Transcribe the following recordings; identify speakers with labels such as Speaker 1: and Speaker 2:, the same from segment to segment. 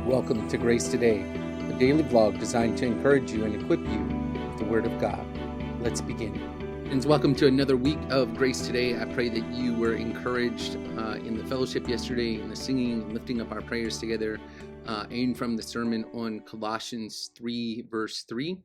Speaker 1: Welcome to Grace Today, a daily vlog designed to encourage you and equip you with the Word of God. Let's begin. And welcome to another week of Grace Today. I pray that you were encouraged in the fellowship yesterday, in the singing and lifting up our prayers together, and from the sermon on Colossians 3, verse 3.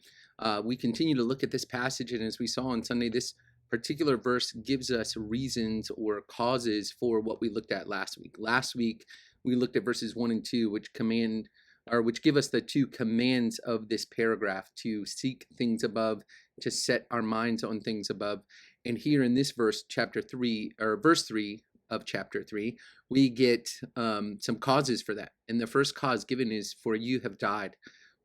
Speaker 1: We continue to look at this passage, and as we saw on Sunday, this particular verse gives us reasons or causes for what we looked at last week. Last week, we looked at verses 1 and 2, which give us the two commands of this paragraph: to seek things above, to set our minds on things above. And here in this verse, verse 3 of chapter 3, we get some causes for that. And the first cause given is, "For you have died."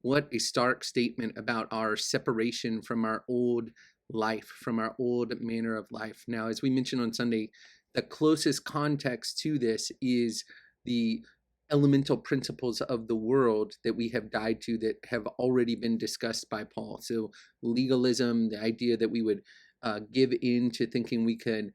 Speaker 1: What a stark statement about our separation from our old life, from our old manner of life. Now, as we mentioned on Sunday, the closest context to this is the elemental principles of the world that we have died to, that have already been discussed by Paul. So legalism, the idea that we would give in to thinking we could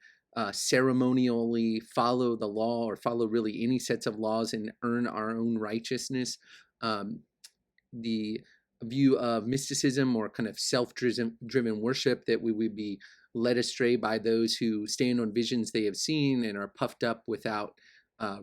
Speaker 1: ceremonially follow the law or follow really any sets of laws and earn our own righteousness. The view of mysticism or kind of self-driven worship, that we would be led astray by those who stand on visions they have seen and are puffed up without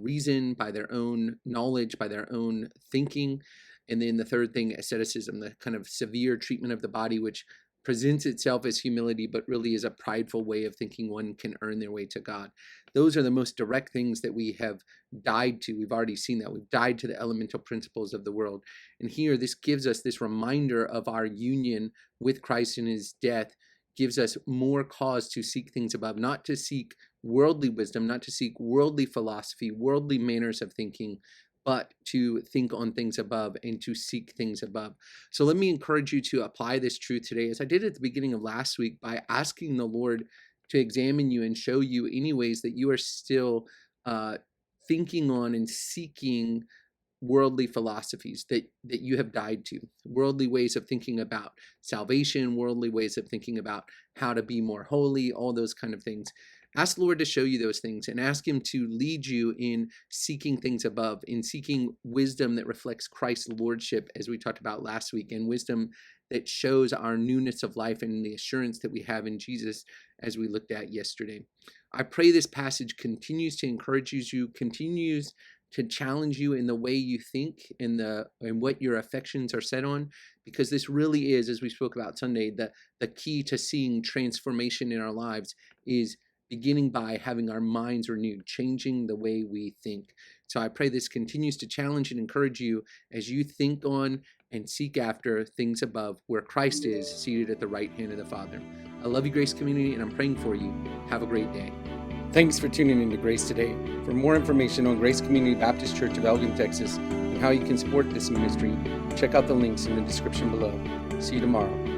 Speaker 1: reason, by their own knowledge, by their own thinking. And then the third thing, asceticism, the kind of severe treatment of the body, which presents itself as humility, but really is a prideful way of thinking one can earn their way to God. Those are the most direct things that we have died to. We've already seen that. We've died to the elemental principles of the world. And here, this gives us this reminder of our union with Christ in his death, gives us more cause to seek things above, not to seek worldly wisdom, not to seek worldly philosophy, worldly manners of thinking, but to think on things above and to seek things above. So let me encourage you to apply this truth today, as I did at the beginning of last week, by asking the Lord to examine you and show you any ways that you are still thinking on and seeking worldly philosophies that you have died to, worldly ways of thinking about salvation, worldly ways of thinking about how to be more holy, all those kind of things. Ask the Lord to show you those things, and ask him to lead you in seeking things above, in seeking wisdom that reflects Christ's lordship, as we talked about last week, and wisdom that shows our newness of life and the assurance that we have in Jesus, as we looked at yesterday. I pray this passage continues to encourage you, continues to challenge you in the way you think and what your affections are set on, because this really is, as we spoke about Sunday, the key to seeing transformation in our lives is beginning by having our minds renewed, changing the way we think. So I pray this continues to challenge and encourage you as you think on and seek after things above, where Christ is seated at the right hand of the Father. I love you, Grace Community, and I'm praying for you. Have a great day. Thanks for tuning in to Grace Today. For more information on Grace Community Baptist Church of Elgin, Texas, and how you can support this ministry, check out the links in the description below. See you tomorrow.